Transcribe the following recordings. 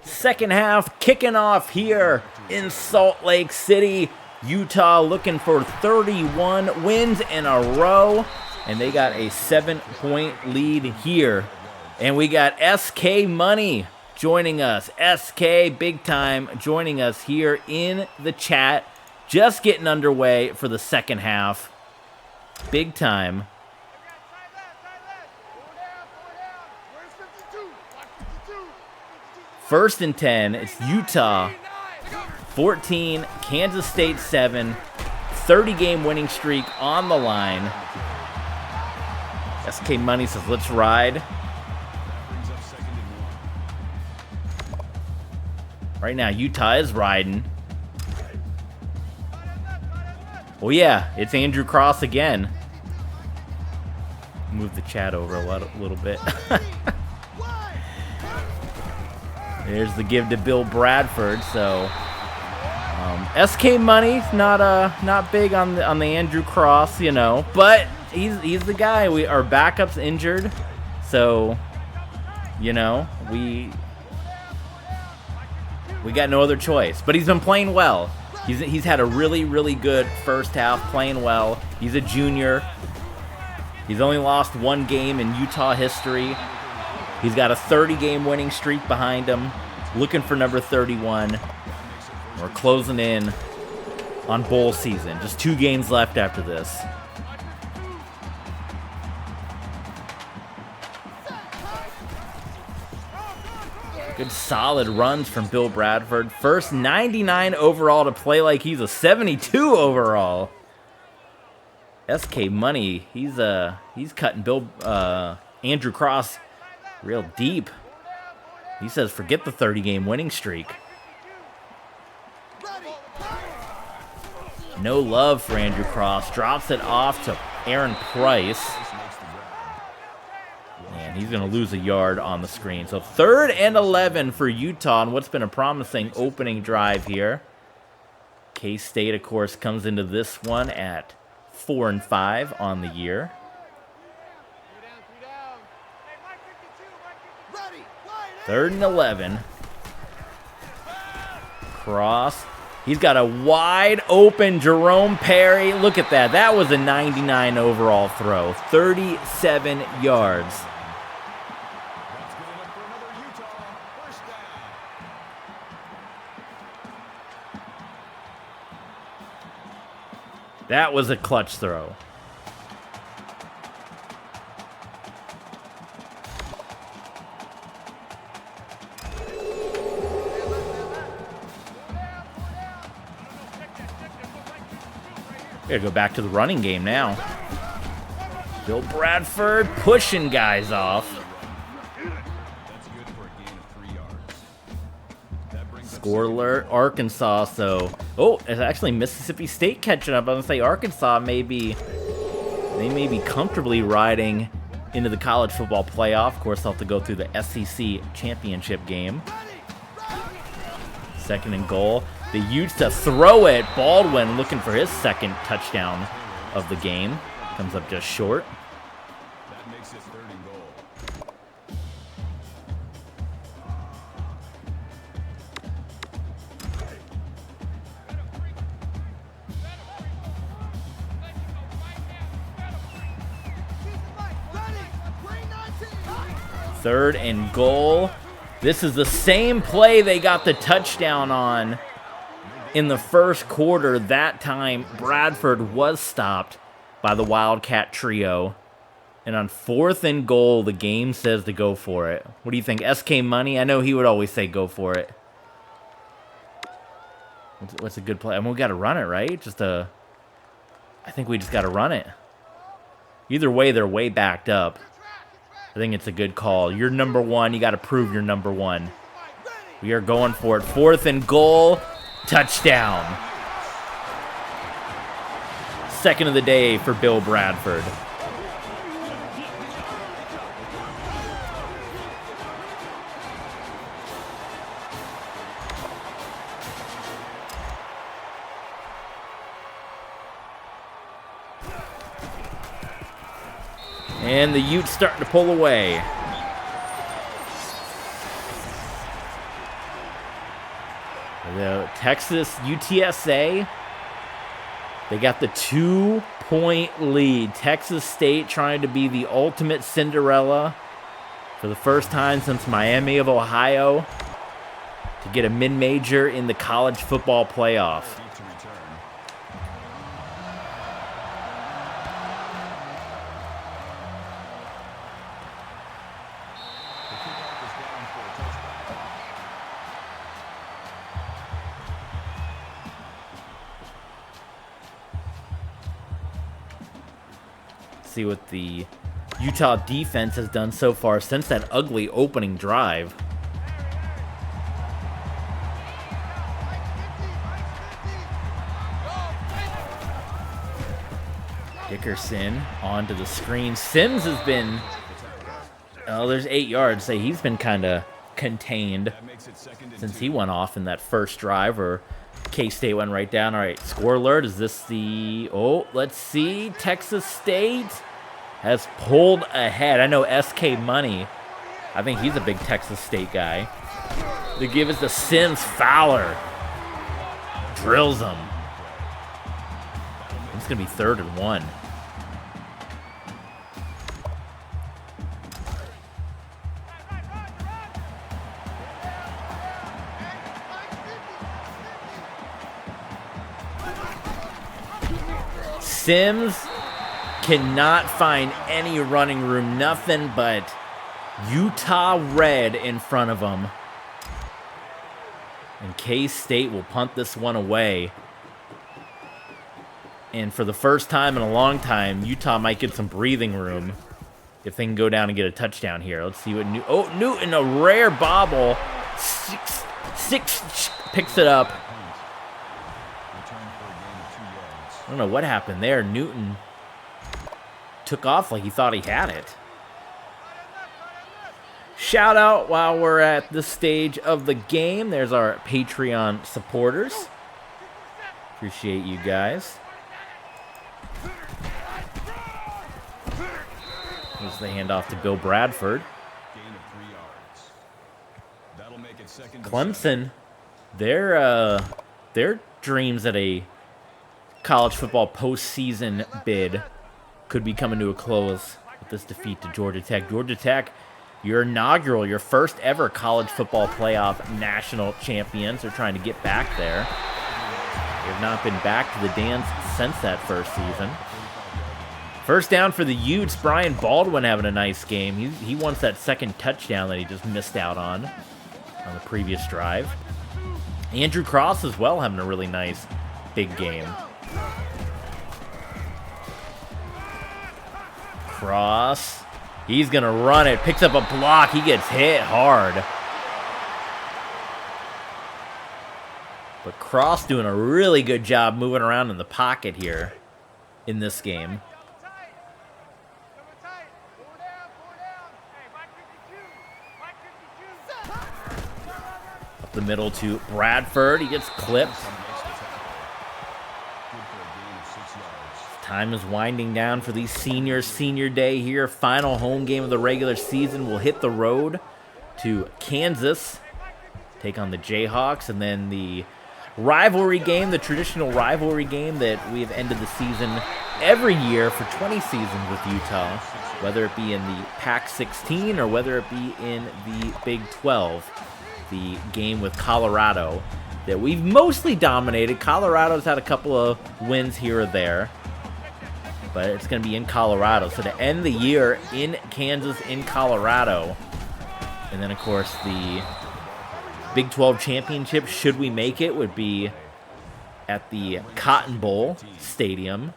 Second half kicking off here in Salt Lake City, Utah, looking for 31 wins in a row. And they got a 7-point lead here. And we got SK Money joining us. SK Big Time joining us here in the chat. Just getting underway for the second half. Big time. First and 10, it's Utah 14, Kansas State 7, 30-game winning streak on the line. SK Money says, let's ride. Right now, Utah is riding. Oh yeah, it's Andrew Cross again. Move the chat over a little bit. There's the give to Bill Bradford. So SK Money not big on the Andrew Cross, you know, but he's the guy. Our backup's injured, so you know we got no other choice. But he's been playing well. He's had a really good first half, playing well. He's a junior. He's only lost one game in Utah history. He's got a 30-game winning streak behind him, looking for number 31. We're closing in on bowl season. Just 2 games left after this. Good solid runs from Bill Bradford. First 99 overall to play like he's a 72 overall. SK Money, he's cutting Andrew Cross real deep. He says, forget the 30-game winning streak. No love for Andrew Cross. Drops it off to Aaron Price. And he's going to lose a yard on the screen. So 3rd and 11 for Utah on what's been a promising opening drive here. K-State, of course, comes into this one at 4-5 on the year. 3rd and 11. Cross. He's got a wide open Jerome Perry. Look at that. That was a 99 overall throw. 37 yards. That was a clutch throw. Gotta go back to the running game now. Bill Bradford pushing guys off. Score alert, Arkansas. So, it's actually Mississippi State catching up. I'm gonna say Arkansas may be comfortably riding into the college football playoff. Of course, they'll have to go through the SEC championship game. 2nd and goal. The Utes to throw it. Baldwin looking for his 2nd touchdown of the game. Comes up just short. That makes it 3rd and goal. Third and goal. This is the same play they got the touchdown on in the first quarter. That time, Bradford was stopped by the Wildcat trio. And on 4th and goal, the game says to go for it. What do you think? SK Money? I know he would always say go for it. What's a good play? I mean, we got to run it, right? I think we just got to run it. Either way, they're way backed up. I think it's a good call. You're number 1. You got to prove you're number 1. We are going for it. 4th and goal. Touchdown. 2nd of the day for Bill Bradford. And the Utes starting to pull away. The Texas UTSA, they got the 2-point lead. Texas State trying to be the ultimate Cinderella for the first time since Miami of Ohio to get a mid-major in the college football playoff. See what the Utah defense has done so far since that ugly opening drive. Dickerson onto the screen. Sims has been, oh, there's 8 yards. Say he's been kind of contained since he went off in that first drive, or K-State went right down. All right, score alert. Is this the, oh, let's see. Texas State has pulled ahead. I know SK Money, I think he's a big Texas State guy. They give us the Sims. Fowler drills him. It's going to be 3rd and 1. Sims cannot find any running room. Nothing but Utah red in front of him. And K-State will punt this one away. And for the first time in a long time, Utah might get some breathing room if they can go down and get a touchdown here. Let's see what Newton, a rare bobble. Six picks it up. I don't know what happened there. Newton took off like he thought he had it. Shout out while we're at this stage of the game. There's our Patreon supporters. Appreciate you guys. Here's the handoff to Bill Bradford. Clemson, their dreams at a college football postseason bid could be coming to a close with this defeat to Georgia Tech. Georgia Tech, your first ever college football playoff national champions. They're trying to get back there. They have not been back to the dance since that first season. First down for the Utes. Brian Baldwin having a nice game. He wants that second touchdown that he just missed out on the previous drive. Andrew Cross as well having a really nice big game. Cross, he's gonna run it, picks up a block, he gets hit hard. But Cross doing a really good job moving around in the pocket here in this game. Up the middle to Bradford, he gets clipped. Time is winding down for these seniors. Senior day here. Final home game of the regular season. We'll hit the road to Kansas. Take on the Jayhawks. And then the rivalry game, the traditional rivalry game that we have ended the season every year for 20 seasons with Utah. Whether it be in the Pac-16 or whether it be in the Big 12. The game with Colorado that we've mostly dominated. Colorado's had a couple of wins here or there, but it's going to be in Colorado. So to end the year in Kansas, in Colorado. And then, of course, the Big 12 championship, should we make it, would be at the Cotton Bowl Stadium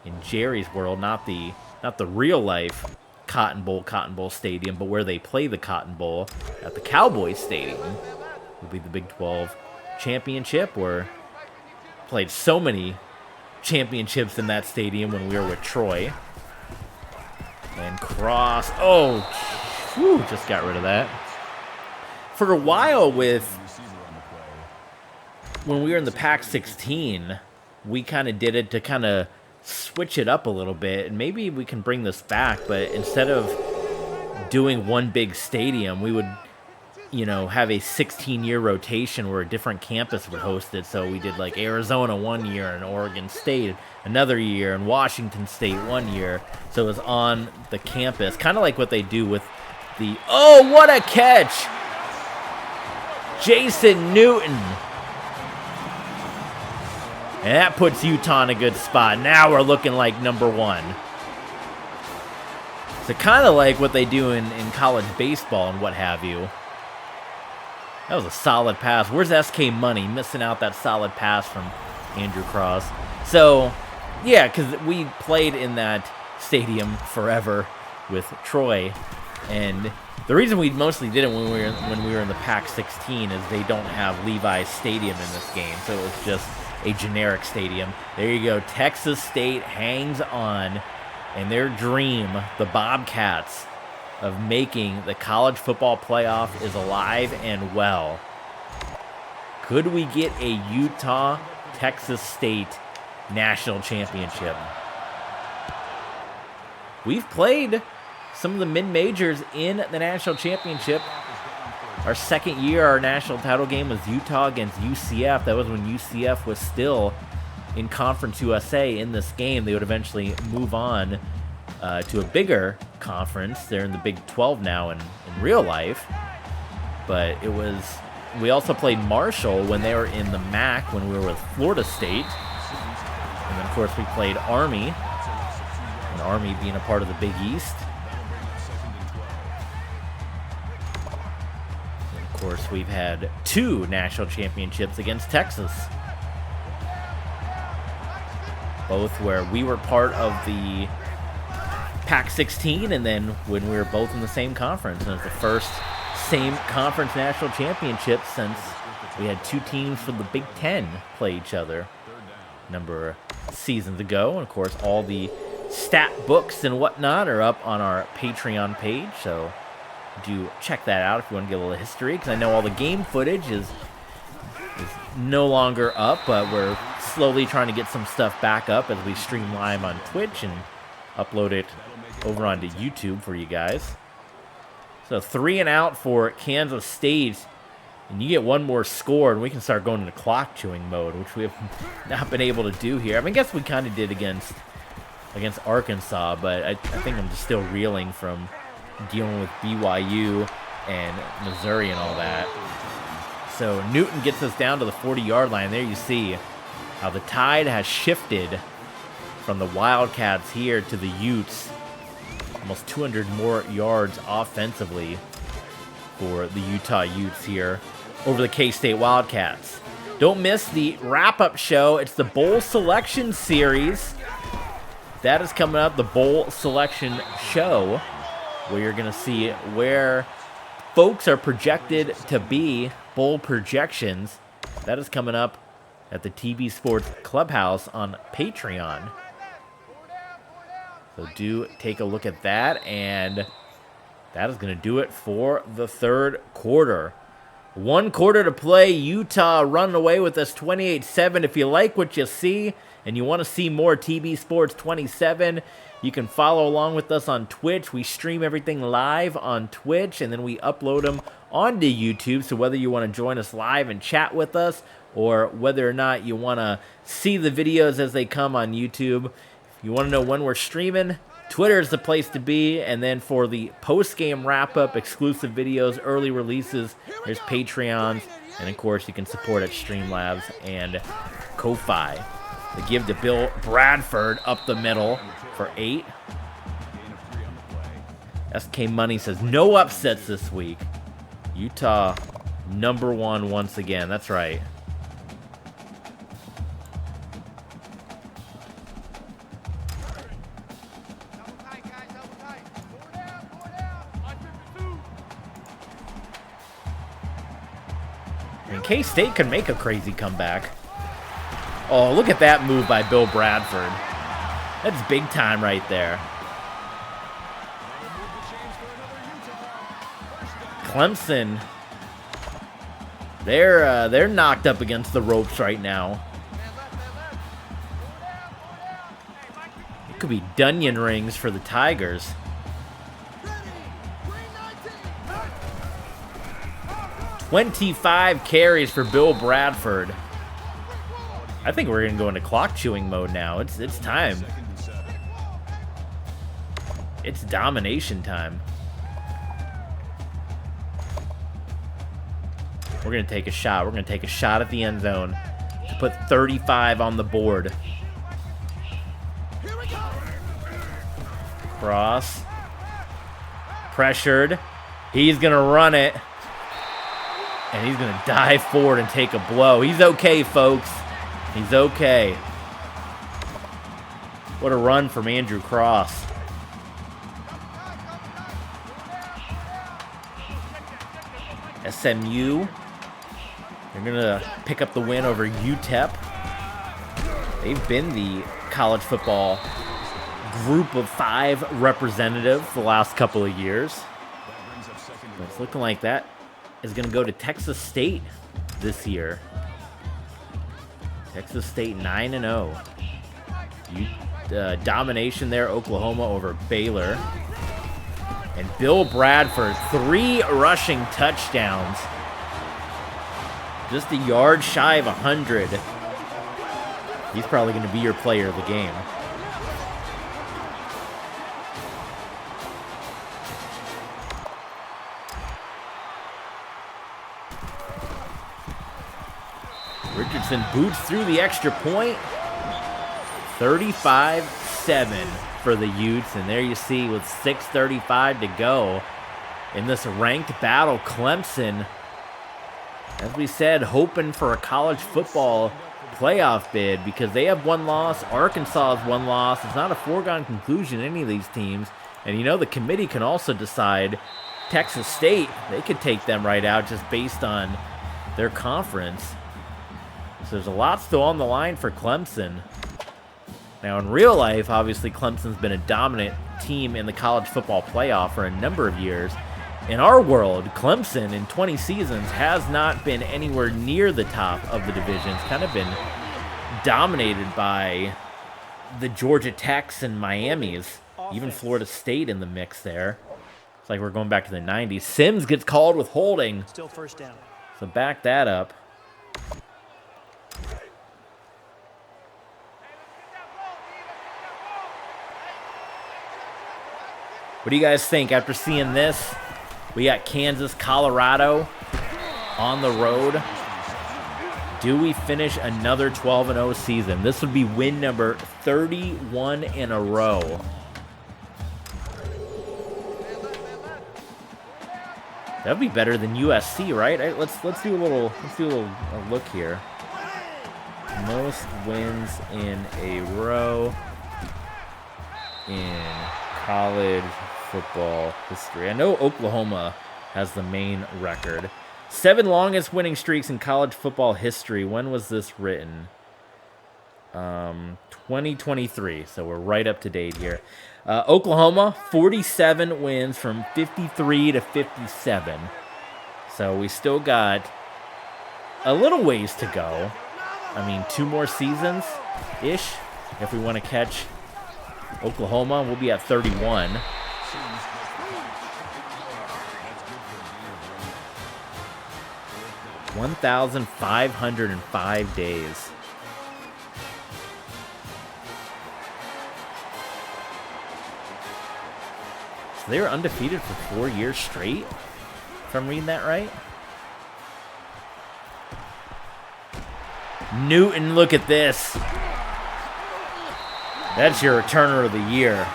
in Jerry's World. Not the real-life Cotton Bowl Stadium, but where they play the Cotton Bowl at the Cowboys Stadium. Would be the Big 12 championship, where played so many championships in that stadium when we were with Troy. And Cross, just got rid of that. For a while when we were in the Pac-16, we kind of did it to kind of switch it up a little bit, and maybe we can bring this back, but instead of doing one big stadium, we would you know, have a 16-year rotation where a different campus would host it. So we did like Arizona one year and Oregon State another year and Washington State one year. So it was on the campus, kind of like what they do with the, oh, what a catch! Jason Newton. And that puts Utah in a good spot. Now we're looking like number one. So kind of like what they do in college baseball and what have you. That was a solid pass. Where's SK Money? Missing out that solid pass from Andrew Cross. So, yeah, because we played in that stadium forever with Troy. And the reason we mostly did it when we were in the Pac-16 is they don't have Levi's Stadium in this game. So it was just a generic stadium. There you go. Texas State hangs on. And their dream, the Bobcats, of making the college football playoff is alive and well. Could we get a Utah-Texas State national championship? We've played some of the mid-majors in the national championship. Our second year, our national title game was Utah against UCF. That was when UCF was still in Conference USA in this game. They would eventually move on to a bigger conference. They're in the Big 12 now in real life. But it was, we also played Marshall when they were in the MAC when we were with Florida State. And then, of course, we played Army. And Army being a part of the Big East. And of course, we've had 2 national championships against Texas. Both where we were part of the Pac-16, and then when we were both in the same conference. And it was the first same conference national championship since we had 2 teams from the Big Ten play each other a number of seasons ago. And, of course, all the stat books and whatnot are up on our Patreon page, so do check that out if you want to get a little history, because I know all the game footage is no longer up, but we're slowly trying to get some stuff back up as we stream live on Twitch and upload it over onto YouTube for you guys. So 3 and out for Kansas State, and you get one more score and we can start going into clock chewing mode, which we have not been able to do here. I mean, I guess we kind of did against Arkansas, but I think I'm just still reeling from dealing with BYU and Missouri and all that. So Newton gets us down to the 40-yard line. There you see how the tide has shifted from the Wildcats here to the Utes. Almost 200 more yards offensively for the Utah Utes here over the K-State Wildcats. Don't miss the wrap-up show. It's the Bowl Selection Series. That is coming up, the Bowl Selection Show, where you're going to see where folks are projected to be, bowl projections. That is coming up at the TB Sports Clubhouse on Patreon. So do take a look at that, and that is going to do it for the third quarter. 1 quarter to play. Utah running away with us 28-7. If you like what you see and you want to see more TB Sports 27, you can follow along with us on Twitch. We stream everything live on Twitch, and then we upload them onto YouTube. So whether you want to join us live and chat with us, or whether or not you want to see the videos as they come on YouTube, if you want to know when we're streaming, Twitter is the place to be. And then for the post-game wrap-up, exclusive videos, early releases, there's Patreons. And, of course, you can support at Streamlabs and Ko-Fi. The give to Bill Bradford up the middle for 8. SK Money says, no upsets this week. Utah #1 once again. That's right. And K-State could make a crazy comeback. Oh, look at that move by Bill Bradford. That's big time right there. Clemson, they're knocked up against the ropes right now. It could be Dunyan rings for the Tigers. 25 carries for Bill Bradford. I think we're going to go into clock chewing mode now. It's time. It's domination time. We're going to take a shot. We're going to take a shot at the end zone to put 35 on the board. Cross. Pressured. He's going to run it. And he's going to dive forward and take a blow. He's okay, folks. He's okay. What a run from Andrew Cross. SMU. They're going to pick up the win over UTEP. They've been the college football group of 5 representative the last couple of years. But it's looking like that is going to go to Texas State this year. Texas State 9-0. Domination there, Oklahoma over Baylor. And Bill Bradford, 3 rushing touchdowns. Just a yard shy of 100. He's probably going to be your player of the game. Richardson boots through the extra point. 35-7 for the Utes. And there you see with 6:35 to go in this ranked battle, Clemson, as we said, hoping for a college football playoff bid because they have 1 loss. Arkansas has 1 loss. It's not a foregone conclusion, any of these teams. And you know, the committee can also decide Texas State, they could take them right out just based on their conference. So there's a lot still on the line for Clemson. Now, in real life, obviously, Clemson's been a dominant team in the college football playoff for a number of years. In our world, Clemson in 20 seasons has not been anywhere near the top of the division. It's kind of been dominated by the Georgia Techs and Miamis, even Florida State in the mix there. It's like we're going back to the 90s. Sims gets called with holding. Still first down. So back that up. What do you guys think after seeing this? We got Kansas, Colorado on the road. Do we finish another 12-0 season? This would be win number 31 in a row. That'd be better than USC, right? Let's do a little look here. Most wins in a row in college football history. I know Oklahoma has the main record. 7 longest winning streaks in college football history. When was this written? 2023. So we're right up to date here. Oklahoma, 47 wins from 53 to 57. So we still got a little ways to go. I mean, 2 more seasons-ish. If we want to catch Oklahoma, we'll be at 31. 1,505 days. So they were undefeated for 4 years straight, if I'm reading that right. Newton, look at this. That's your returner of the year.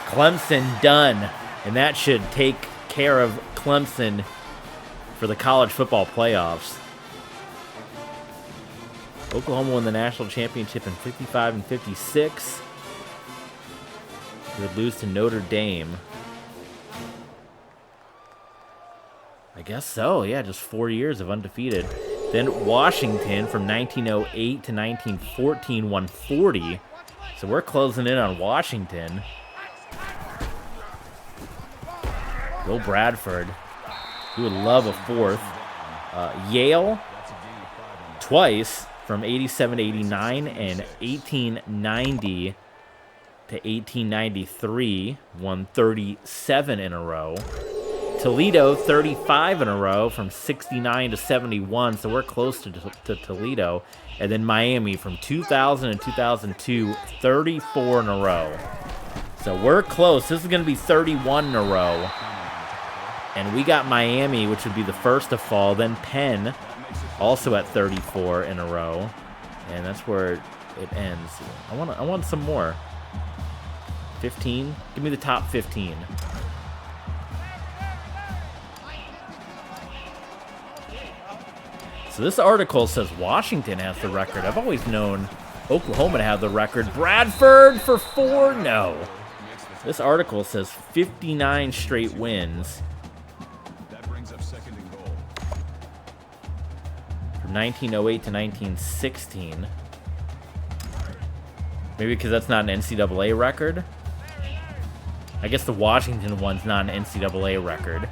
Clemson done. And that should take care of Clemson for the college football playoffs. Oklahoma won the national championship in 55 and 56. They would lose to Notre Dame. I guess so, yeah, just 4 years of undefeated. Then Washington from 1908 to 1914 won 40. So we're closing in on Washington. Bill Bradford. He would love a 4th. Yale, twice from 87 to 89 and 1890 to 1893. Won 37 in a row. Toledo, 35 in a row from 69 to 71, so we're close to Toledo. And then Miami from 2000 and 2002, 34 in a row. So we're close. This is going to be 31 in a row. And we got Miami, which would be the first to fall. Then Penn, also at 34 in a row. And that's where it ends. I want some more. 15? Give me the top 15. So this article says Washington has the record. I've always known Oklahoma to have the record. Bradford for 4? No. This article says 59 straight wins. That brings up second and goal. From 1908 to 1916. Maybe because that's not an NCAA record? I guess the Washington one's not an NCAA record.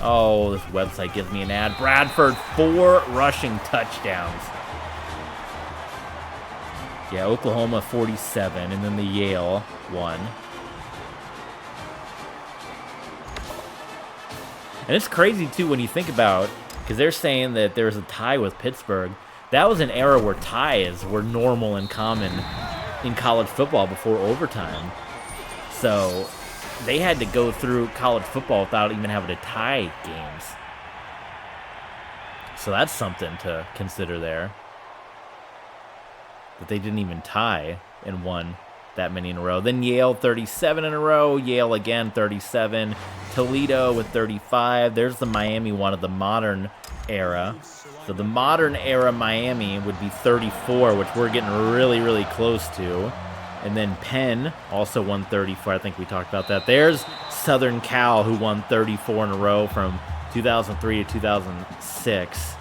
Oh, this website gives me an ad. Bradford, 4 rushing touchdowns. Yeah, Oklahoma 47, and then the Yale one. And it's crazy, too, when you think about, because they're saying that there's a tie with Pittsburgh. That was an era where ties were normal and common in college football before overtime. So they had to go through college football without even having to tie games. So that's something to consider there. That they didn't even tie and won that many in a row. Then Yale, 37 in a row. Yale again, 37. Toledo with 35. There's the Miami one of the modern era. So the modern era Miami would be 34, which we're getting really, really close to. And then Penn also won 34. I think we talked about that. There's Southern Cal, who won 34 in a row from 2003 to 2006.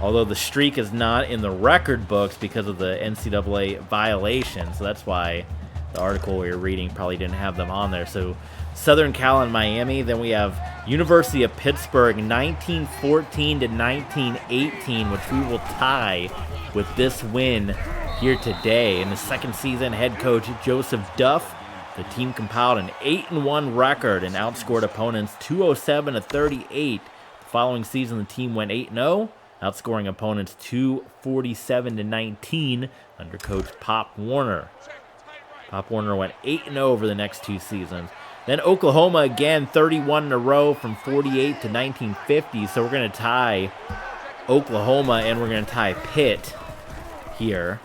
Although the streak is not in the record books because of the NCAA violation. So that's why the article we were reading probably didn't have them on there. So Southern Cal and Miami. Then we have University of Pittsburgh, 1914 to 1918, which we will tie with this win here today. In the second season, head coach Joseph Duff, the team compiled an 8-1 record and outscored opponents 207 to 38. The following season, the team went 8-0, outscoring opponents 247 to 19 under coach Pop Warner. Pop Warner went 8-0 over the next 2 seasons. Then Oklahoma again, 31 in a row from 48 to 1950. So we're going to tie Oklahoma and we're going to tie Pitt here.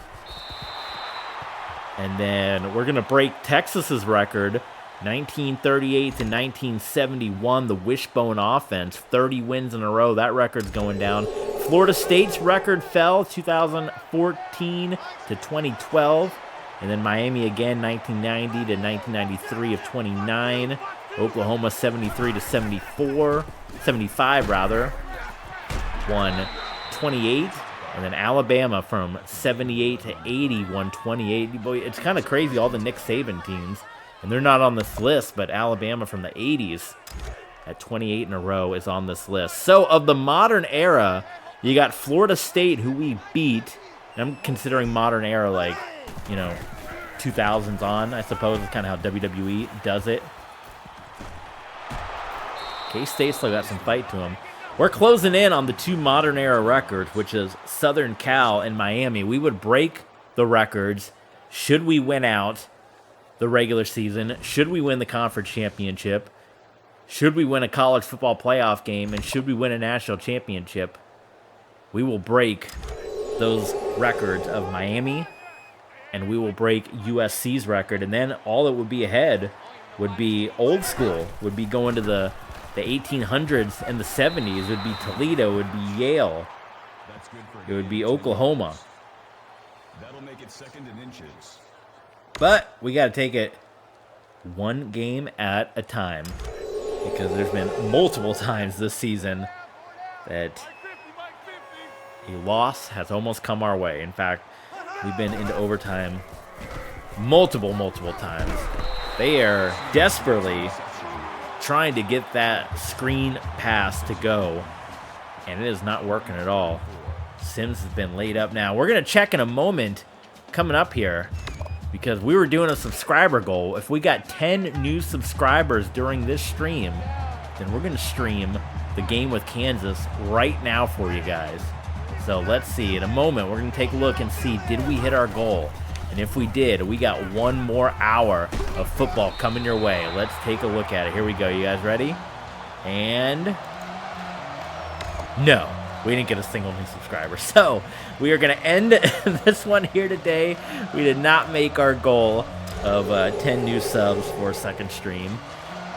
And then we're going to break Texas's record, 1938 to 1971, the Wishbone offense, 30 wins in a row. That record's going down. Florida State's record fell 2014 to 2012. And then Miami again, 1990 to 1993 of 29. Oklahoma 73 to 75 rather. Won 28. And then Alabama from 78 to 80 won 28. Boy, it's kind of crazy, all the Nick Saban teams. And they're not on this list, but Alabama from the 80s at 28 in a row is on this list. So of the modern era, you got Florida State, who we beat. And I'm considering modern era like, 2000s on, I suppose, is kind of how WWE does it. K-State still got some fight to them. We're closing in on the 2 modern era records, which is Southern Cal and Miami. We would break the records should we win out the regular season, should we win the conference championship, should we win a college football playoff game, and should we win a national championship. We will break those records of Miami, and we will break USC's record. And then all that would be ahead would be old school, would be going to the 1800s and the 70s. It would be Toledo, it would be Yale, it would be Oklahoma. That'll make it second in inches. But we got to take it one game at a time, because there's been multiple times this season that a loss has almost come our way. In fact, we've been into overtime multiple times. They are desperately trying to get that screen pass to go, and it is not working at all. Sims has been laid up now. We're going to check in a moment coming up here because we were doing a subscriber goal. If we got 10 new subscribers during this stream, then we're going to stream the game with Kansas right now for you guys. So let's see. In a moment, we're going to take a look and see, did we hit our goal? And if we did, we got one more hour of football coming your way. Let's take a look at it. Here we go. You guys ready? And no, we didn't get a single new subscriber. So we are going to end this one here today. We did not make our goal of 10 new subs for a second stream.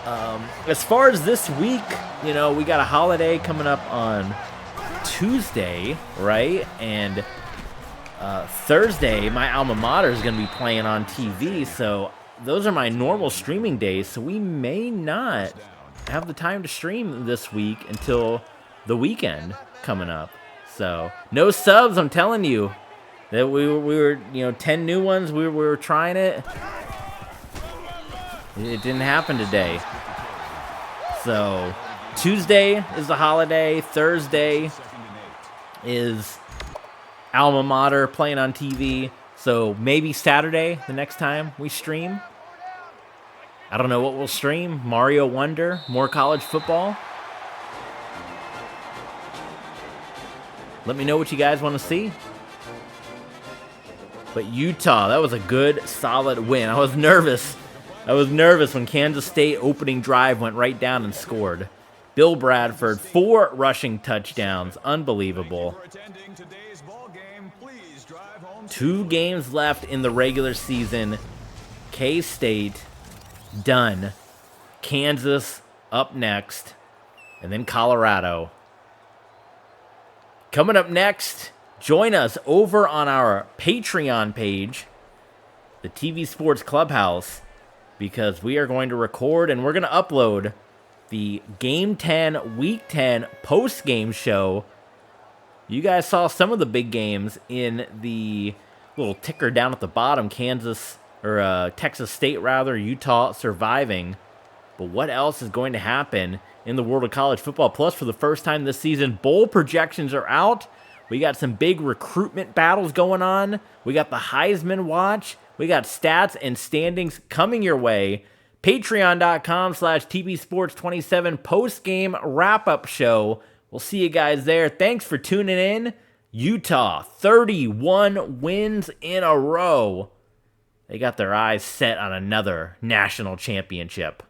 As far as this week, we got a holiday coming up on Tuesday, right? And Thursday, my alma mater is going to be playing on TV, so those are my normal streaming days, so we may not have the time to stream this week until the weekend coming up. So, no subs, I'm telling you. That we were 10 new ones, we were trying it. It didn't happen today. So, Tuesday is the holiday, Thursday is alma mater playing on TV, so maybe Saturday the next time we stream. I don't know what we'll stream. Mario Wonder, more college football. Let me know what you guys want to see. But Utah, that was a good, solid win. I was nervous. When Kansas State opening drive went right down and scored. Bill Bradford, 4 rushing touchdowns. Unbelievable. 2 games left in the regular season. K-State done. Kansas up next. And then Colorado. Coming up next, join us over on our Patreon page, the TV Sports Clubhouse, because we are going to record and we're going to upload the Game 10, Week 10 post-game show. You guys saw some of the big games in the little ticker down at the bottom. Texas State, Utah surviving. But what else is going to happen in the world of college football? Plus, for the first time this season, bowl projections are out. We got some big recruitment battles going on. We got the Heisman Watch. We got stats and standings coming your way. Patreon.com/TBSports27 post-game wrap-up show. We'll see you guys there. Thanks for tuning in. Utah, 31 wins in a row. They got their eyes set on another national championship.